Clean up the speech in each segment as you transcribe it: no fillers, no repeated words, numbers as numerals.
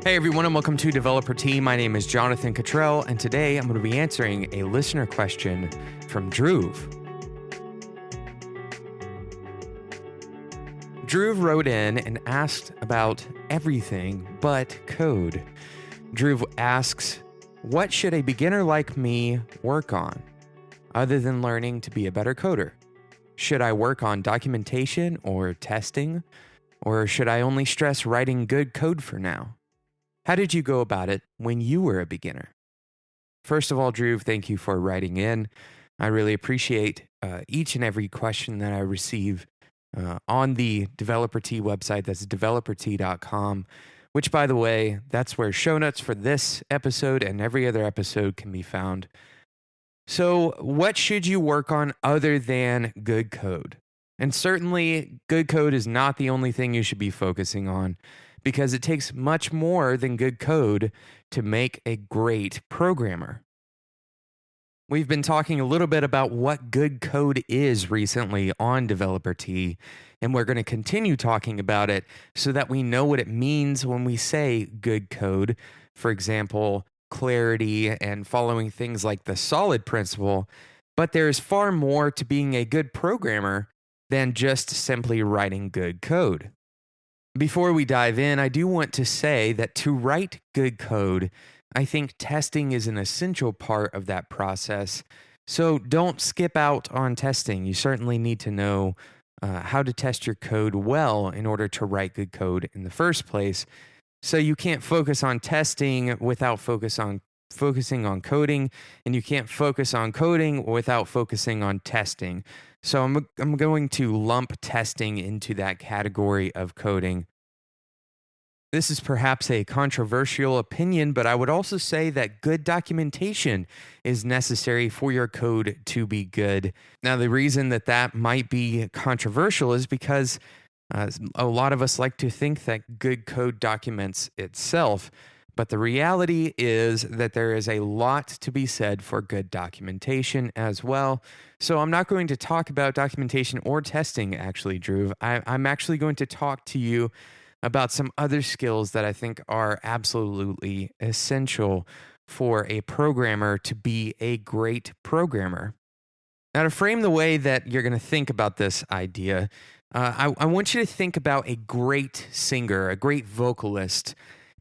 Hey everyone, and welcome to Developer Tea. My name is Jonathan Cottrell, and today I'm going to be answering a listener question from Dhruv. Dhruv wrote in and asked about everything but code. Dhruv asks, what should a beginner like me work on, other than learning to be a better coder? Should I work on documentation or testing, or should I only stress writing good code for now? How did you go about it when you were a beginner? First of all, Dhruv, thank you for writing in. I really appreciate each and every question that I receive on the Developer Tea website. That's developertea.com, which, by the way, that's where show notes for this episode and every other episode can be found. So what should you work on other than good code? And certainly, good code is not the only thing you should be focusing on, because it takes much more than good code to make a great programmer. We've been talking a little bit about what good code is recently on Developer Tea, and we're going to continue talking about it so that we know what it means when we say good code. For example, clarity and following things like the solid principle. But there is far more to being a good programmer than just simply writing good code. Before we dive in, I do want to say that to write good code, I think testing is an essential part of that process. So don't skip out on testing. You certainly need to know how to test your code well in order to write good code in the first place. So you can't focus on testing without focusing on coding, and you can't focus on coding without focusing on testing. So I'm going to lump testing into that category of coding. This is perhaps a controversial opinion, but I would also say that good documentation is necessary for your code to be good. Now, the reason that might be controversial is because a lot of us like to think that good code documents itself. But the reality is that there is a lot to be said for good documentation as well. So I'm not going to talk about documentation or testing, actually, Dhruv. I'm actually going to talk to you about some other skills that I think are absolutely essential for a programmer to be a great programmer. Now, to frame the way that you're going to think about this idea, I want you to think about a great singer, a great vocalist.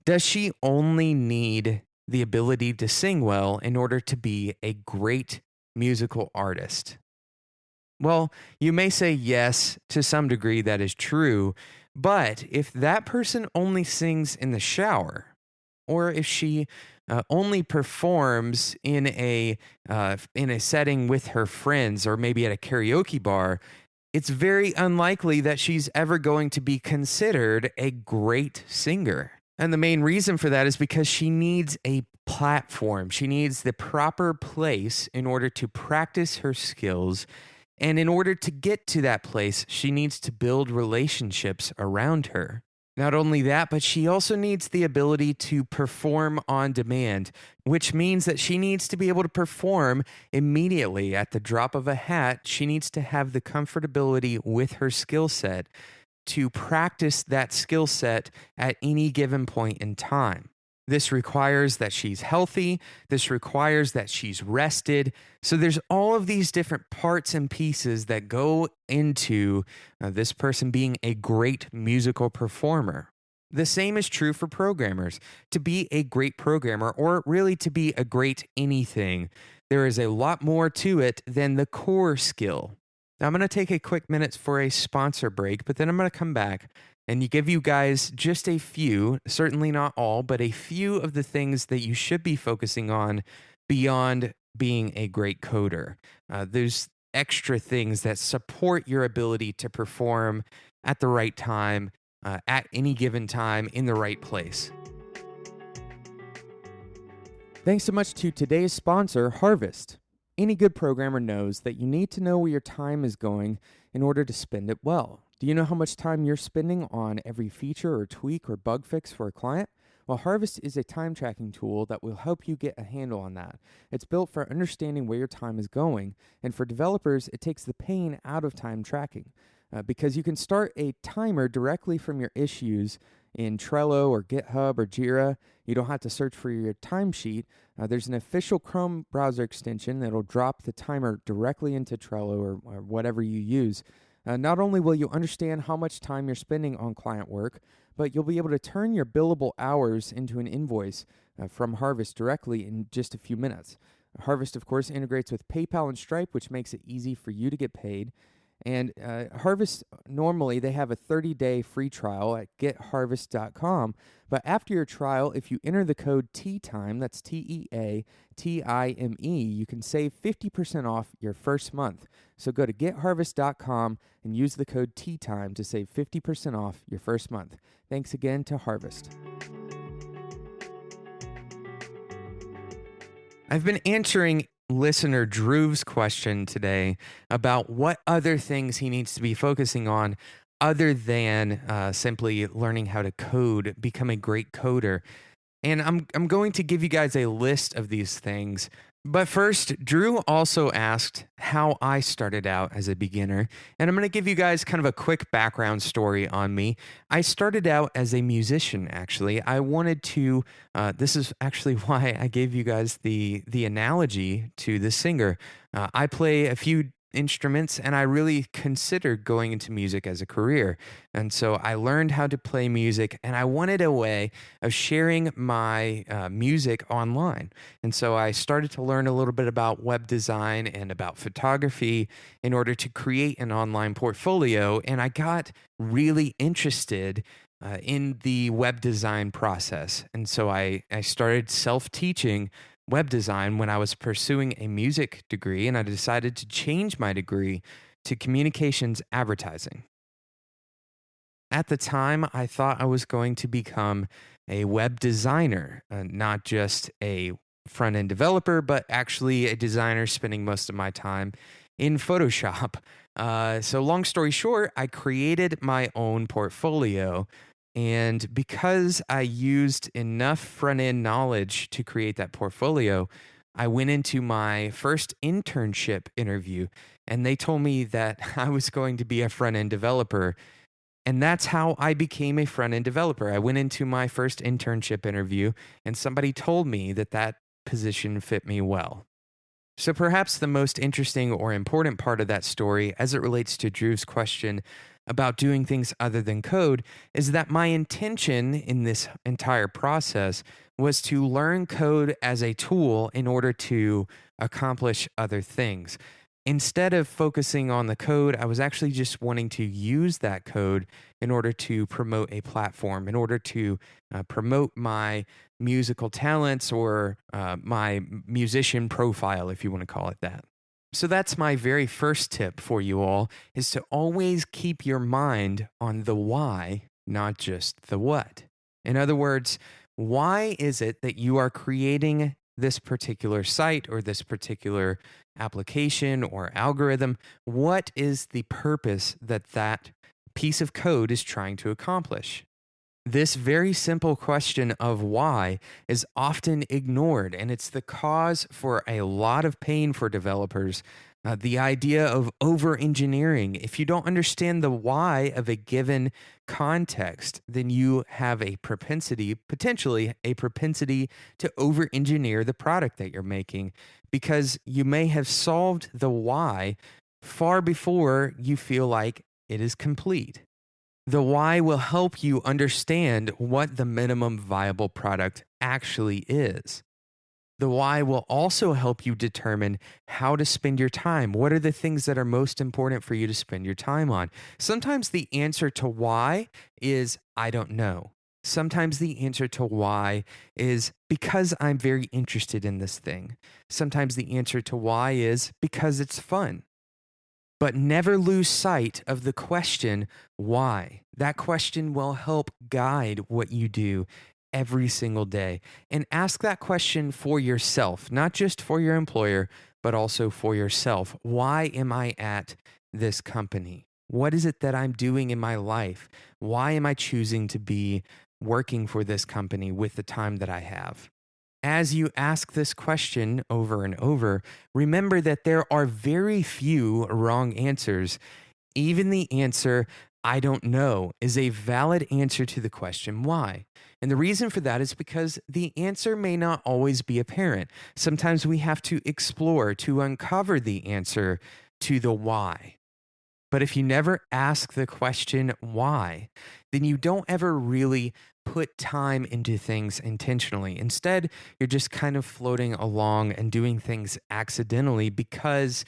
Does she only need the ability to sing well in order to be a great musical artist? Well, you may say yes, to some degree that is true, but if that person only sings in the shower, or if she only performs in a setting with her friends, or maybe at a karaoke bar, it's very unlikely that she's ever going to be considered a great singer. And the main reason for that is because she needs a platform. She needs the proper place in order to practice her skills. And in order to get to that place, she needs to build relationships around her. Not only that, but she also needs the ability to perform on demand, which means that she needs to be able to perform immediately at the drop of a hat. She needs to have the comfortability with her skill set to practice that skill set at any given point in time. This requires that she's healthy. This requires that she's rested. So there's all of these different parts and pieces that go into this person being a great musical performer. The same is true for programmers. To be a great programmer, or really to be a great anything, there is a lot more to it than the core skill. Now, I'm going to take a quick minute for a sponsor break, but then I'm going to come back and give you guys just a few, certainly not all, but a few of the things that you should be focusing on beyond being a great coder. There's extra things that support your ability to perform at the right time, at any given time, in the right place. Thanks so much to today's sponsor, Harvest. Any good programmer knows that you need to know where your time is going in order to spend it well. Do you know how much time you're spending on every feature or tweak or bug fix for a client? Well, Harvest is a time tracking tool that will help you get a handle on that. It's built for understanding where your time is going, and for developers, it takes the pain out of time tracking because you can start a timer directly from your issues in Trello or GitHub or JIRA. You don't have to search for your timesheet. There's an official Chrome browser extension that'll drop the timer directly into Trello or whatever you use. Not only will you understand how much time you're spending on client work, but you'll be able to turn your billable hours into an invoice from Harvest directly in just a few minutes. Harvest, of course, integrates with PayPal and Stripe, which makes it easy for you to get paid. And Harvest, normally they have a 30-day free trial at getharvest.com. But after your trial, if you enter the code TEATIME, that's TEATIME, you can save 50% off your first month. So go to getharvest.com and use the code TEATIME to save 50% off your first month. Thanks again to Harvest. I've been answering listener Dhruv's question today about what other things he needs to be focusing on other than simply learning how to code, become a great coder. And I'm going to give you guys a list of these things. But first, Dhruv also asked how I started out as a beginner. And I'm going to give you guys kind of a quick background story on me. I started out as a musician, actually. I wanted to, this is actually why I gave you guys the analogy to the singer. I play a few instruments and I really considered going into music as a career. And so I learned how to play music and I wanted a way of sharing my music online. And so I started to learn a little bit about web design and about photography in order to create an online portfolio. And I got really interested in the web design process. And so I started self-teaching web design when I was pursuing a music degree, and I decided to change my degree to communications advertising. At the time, I thought I was going to become a web designer, not just a front-end developer, but actually a designer spending most of my time in Photoshop. So long story short, I created my own portfolio. And because I used enough front-end knowledge to create that portfolio, I went into my first internship interview and they told me that I was going to be a front-end developer. And that's how I became a front-end developer. I went into my first internship interview and somebody told me that that position fit me well. So perhaps the most interesting or important part of that story as it relates to Dhruv's question about doing things other than code is that my intention in this entire process was to learn code as a tool in order to accomplish other things. Instead of focusing on the code, I was actually just wanting to use that code in order to promote a platform, in order to promote my musical talents or my musician profile, if you want to call it that. So that's my very first tip for you all, is to always keep your mind on the why, not just the what. In other words, why is it that you are creating this particular site or this particular application or algorithm? What is the purpose that that piece of code is trying to accomplish? This very simple question of why is often ignored, and it's the cause for a lot of pain for developers. The idea of over-engineering. If you don't understand the why of a given context, then you have a propensity, potentially a propensity to over-engineer the product that you're making, because you may have solved the why far before you feel like it is complete. The why will help you understand what the minimum viable product actually is. The why will also help you determine how to spend your time. What are the things that are most important for you to spend your time on? Sometimes the answer to why is, I don't know. Sometimes the answer to why is because I'm very interested in this thing. Sometimes the answer to why is because it's fun. But never lose sight of the question, why? That question will help guide what you do every single day. And ask that question for yourself, not just for your employer, but also for yourself. Why am I at this company? What is it that I'm doing in my life? Why am I choosing to be working for this company with the time that I have? As you ask this question over and over, remember that there are very few wrong answers. Even the answer, I don't know is a valid answer to the question why. And the reason for that is because the answer may not always be apparent. Sometimes we have to explore to uncover the answer to the why. But if you never ask the question why, then you don't ever really put time into things intentionally. Instead, you're just kind of floating along and doing things accidentally because,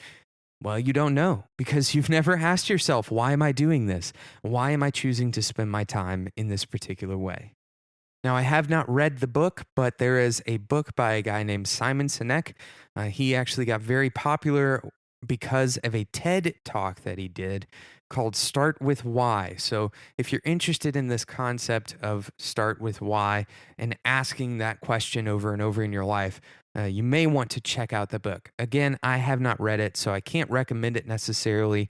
well, you don't know, because you've never asked yourself, why am I doing this? Why am I choosing to spend my time in this particular way? Now, I have not read the book, but there is a book by a guy named Simon Sinek. He actually got very popular because of a TED talk that he did called Start with Why. So, if you're interested in this concept of start with why and asking that question over and over in your life, you may want to check out the book. Again, I have not read it, so I can't recommend it necessarily,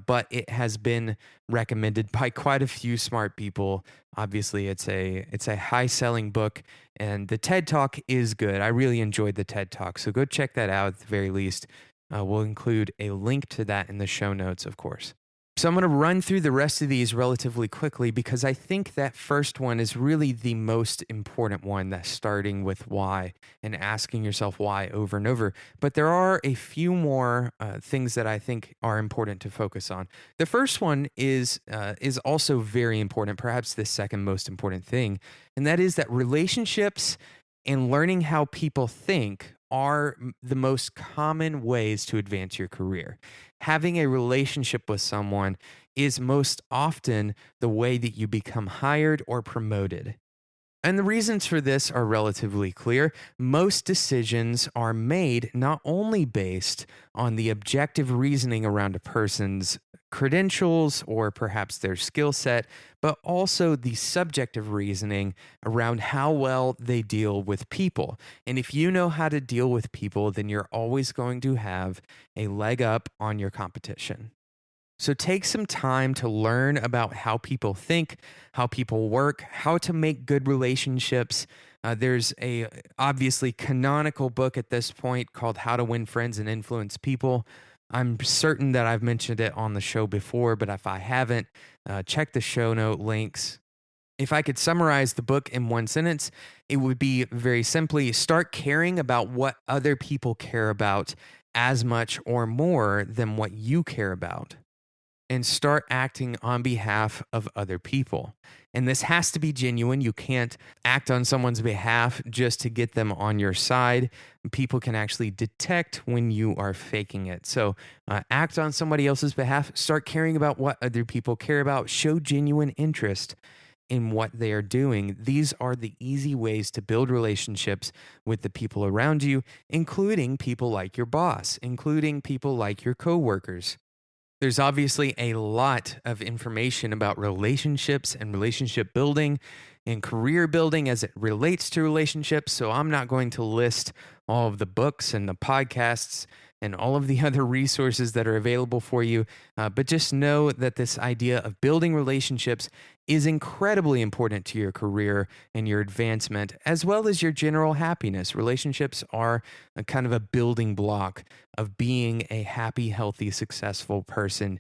but it has been recommended by quite a few smart people. Obviously, it's a high-selling book, and the TED Talk is good. I really enjoyed the TED Talk, so go check that out at the very least. We'll include a link to that in the show notes, of course. So I'm going to run through the rest of these relatively quickly because I think that first one is really the most important one, that's starting with why and asking yourself why over and over. But there are a few more things that I think are important to focus on. The first one is also very important, perhaps the second most important thing, and that is that relationships and learning how people think are the most common ways to advance your career. Having a relationship with someone is most often the way that you become hired or promoted. And the reasons for this are relatively clear. Most decisions are made not only based on the objective reasoning around a person's credentials or perhaps their skill set, but also the subjective reasoning around how well they deal with people. And if you know how to deal with people, then you're always going to have a leg up on your competition. So take some time to learn about how people think, how people work, how to make good relationships. There's a obviously canonical book at this point called How to Win Friends and Influence People. I'm certain that I've mentioned it on the show before, but if I haven't, check the show note links. If I could summarize the book in one sentence, it would be very simply start caring about what other people care about as much or more than what you care about, and start acting on behalf of other people. And this has to be genuine. You can't act on someone's behalf just to get them on your side. People can actually detect when you are faking it. So act on somebody else's behalf. Start caring about what other people care about. Show genuine interest in what they are doing. These are the easy ways to build relationships with the people around you, including people like your boss, including people like your coworkers. There's obviously a lot of information about relationships and relationship building and career building as it relates to relationships. So I'm not going to list all of the books and the podcasts and all of the other resources that are available for you. But just know that this idea of building relationships is incredibly important to your career and your advancement, as well as your general happiness. Relationships are a kind of a building block of being a happy, healthy, successful person,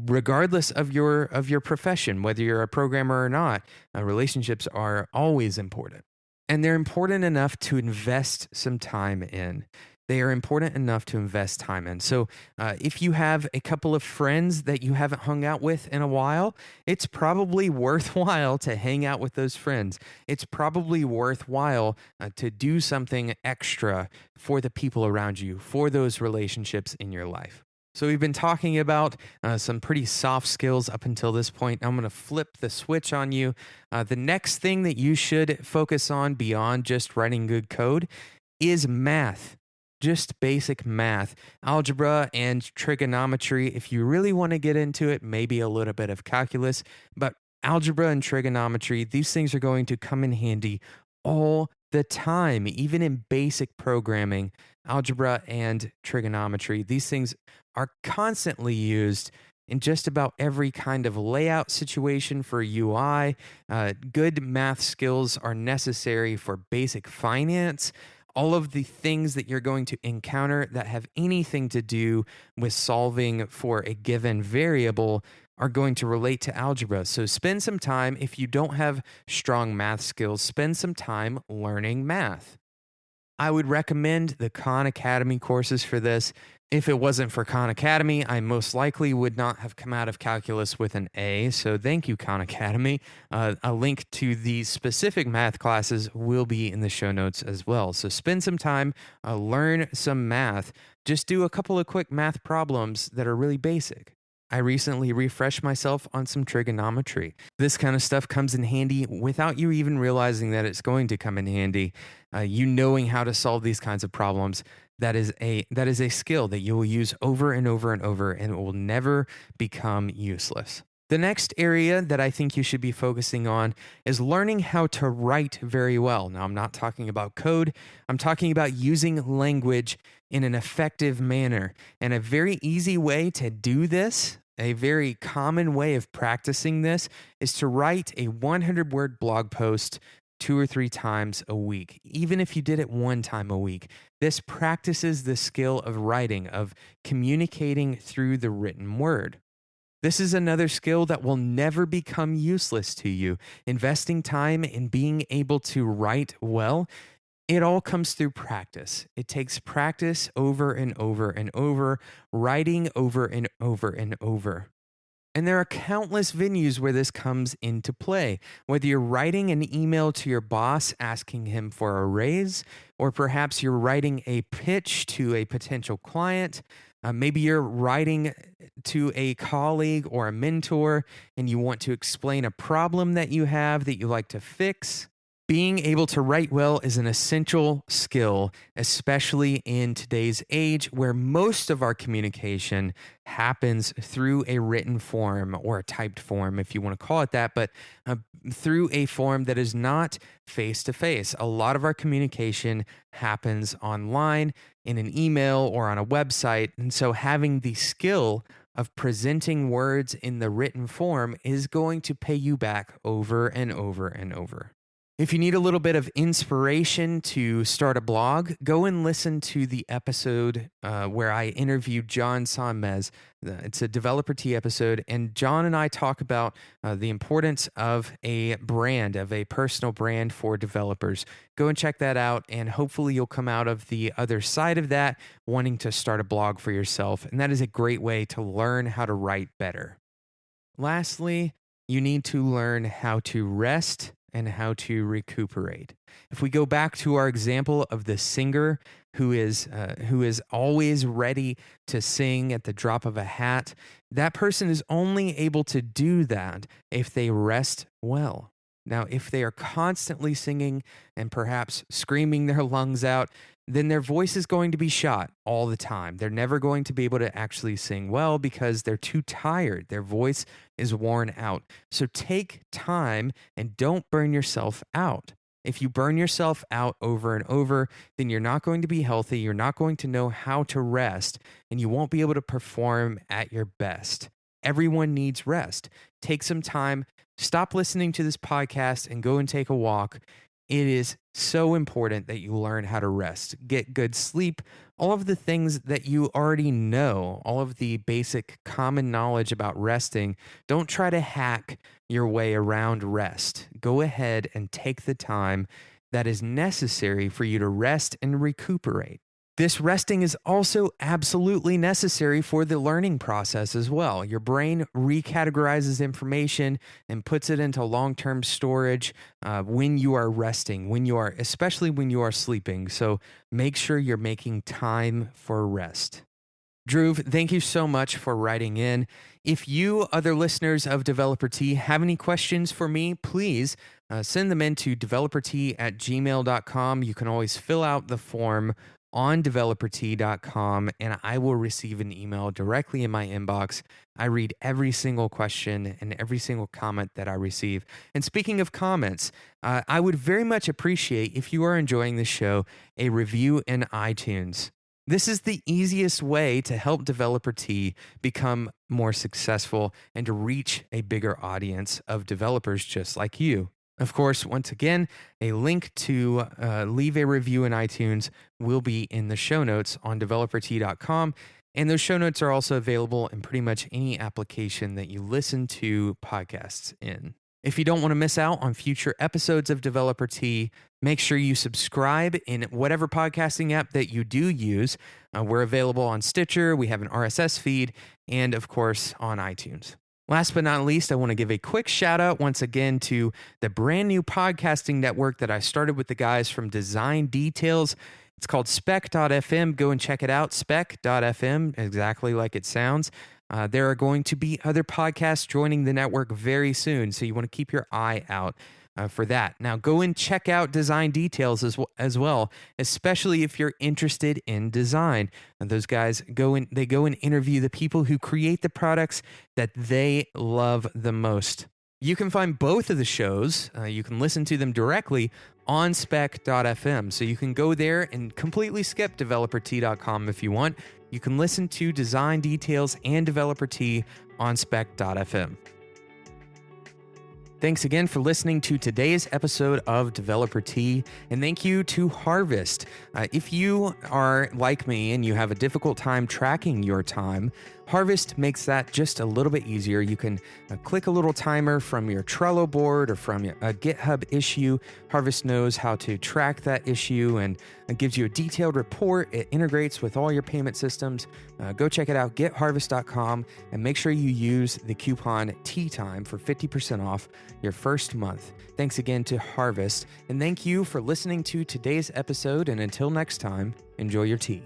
regardless of your profession, whether you're a programmer or not. Relationships are always important, and they're important enough to invest some time in. They are important enough to invest time in. So if you have a couple of friends that you haven't hung out with in a while, it's probably worthwhile to hang out with those friends. It's probably worthwhile to do something extra for the people around you, for those relationships in your life. So we've been talking about some pretty soft skills up until this point. I'm going to flip the switch on you. The next thing that you should focus on beyond just writing good code is math. Just basic math, algebra and trigonometry. If you really want to get into it, maybe a little bit of calculus, but algebra and trigonometry, these things are going to come in handy all the time, even in basic programming. Algebra and trigonometry, these things are constantly used in just about every kind of layout situation for UI. Good math skills are necessary for basic finance. All of the things that you're going to encounter that have anything to do with solving for a given variable are going to relate to algebra. So spend some time, if you don't have strong math skills, spend some time learning math. I would recommend the Khan Academy courses for this. If it wasn't for Khan Academy, I most likely would not have come out of calculus with an A. So thank you, Khan Academy. A link to these specific math classes will be in the show notes as well. So spend some time, learn some math. Just do a couple of quick math problems that are really basic. I recently refreshed myself on some trigonometry. This kind of stuff comes in handy without you even realizing that it's going to come in handy. You knowing how to solve these kinds of problems, that is a skill that you will use over and over and over, and it will never become useless. The next area that I think you should be focusing on is learning how to write very well. Now, I'm not talking about code. I'm talking about using language in an effective manner. And a very easy way to do this, a very common way of practicing this, is to write a 100-word blog post 2 or 3 times a week, even if you did it 1 time a week. This practices the skill of writing, of communicating through the written word. This is another skill that will never become useless to you. Investing time in being able to write well, it all comes through practice. It takes practice over and over and over, writing over and over and over. And there are countless venues where this comes into play. Whether you're writing an email to your boss asking him for a raise, or perhaps you're writing a pitch to a potential client. Maybe you're writing to a colleague or a mentor and you want to explain a problem that you have that you like to fix. Being able to write well is an essential skill, especially in today's age where most of our communication happens through a written form or a typed form, if you want to call it that, but through a form that is not face-to-face. A lot of our communication happens online in an email or on a website, and so having the skill of presenting words in the written form is going to pay you back over and over and over. If you need a little bit of inspiration to start a blog, go and listen to the episode where I interviewed John Sonmez. It's a Developer Tea episode, and John and I talk about the importance of a brand, of a personal brand for developers. Go and check that out, and hopefully you'll come out of the other side of that wanting to start a blog for yourself, and that is a great way to learn how to write better. Lastly, you need to learn how to rest and how to recuperate. If we go back to our example of the singer who is always ready to sing at the drop of a hat, that person is only able to do that if they rest well. Now, if they are constantly singing and perhaps screaming their lungs out, then their voice is going to be shot all the time. They're never going to be able to actually sing well because they're too tired. Their voice is worn out. So take time and don't burn yourself out. If you burn yourself out over and over, then you're not going to be healthy. You're not going to know how to rest, and you won't be able to perform at your best. Everyone needs rest. Take some time. Stop listening to this podcast and go and take a walk. It is so important that you learn how to rest, get good sleep, all of the things that you already know, all of the basic common knowledge about resting. Don't try to hack your way around rest. Go ahead and take the time that is necessary for you to rest and recuperate. This resting is also absolutely necessary for the learning process as well. Your brain recategorizes information and puts it into long-term storage when you are resting, especially when you are sleeping. So make sure you're making time for rest. Dhruv, thank you so much for writing in. If you, other listeners of Developer Tea, have any questions for me, please send them in to developertea@gmail.com. You can always fill out the form on developertea.com, and I will receive an email directly in my inbox. I read every single question and every single comment that I receive. And speaking of comments, I would very much appreciate, if you are enjoying this show, a review in iTunes. This is the easiest way to help Developer Tea become more successful and to reach a bigger audience of developers just like you. Of course, once again, a link to leave a review in iTunes will be in the show notes on developertea.com. And those show notes are also available in pretty much any application that you listen to podcasts in. If you don't want to miss out on future episodes of Developer Tea, make sure you subscribe in whatever podcasting app that you do use. We're available on Stitcher, we have an RSS feed, and of course on iTunes. Last but not least, I want to give a quick shout out once again to the brand new podcasting network that I started with the guys from Design Details. It's called spec.fm. Go and check it out, spec.fm, exactly like it sounds. There are going to be other podcasts joining the network very soon, so you want to keep your eye out for that. Now, go and check out Design Details as well, especially if you're interested in design. And those guys go and interview the people who create the products that they love the most. You can find both of the shows. You can listen to them directly on spec.fm. So you can go there and completely skip developertea.com if you want. You can listen to Design Details and Developer Tea on spec.fm. Thanks again for listening to today's episode of Developer Tea, and thank you to Harvest. If you are like me and you have a difficult time tracking your time, Harvest makes that just a little bit easier. You can click a little timer from your Trello board or from a GitHub issue. Harvest knows how to track that issue and it gives you a detailed report. It integrates with all your payment systems. Go check it out, getharvest.com, and make sure you use the coupon TEATIME for 50% off your first month. Thanks again to Harvest, and thank you for listening to today's episode, and until next time, enjoy your tea.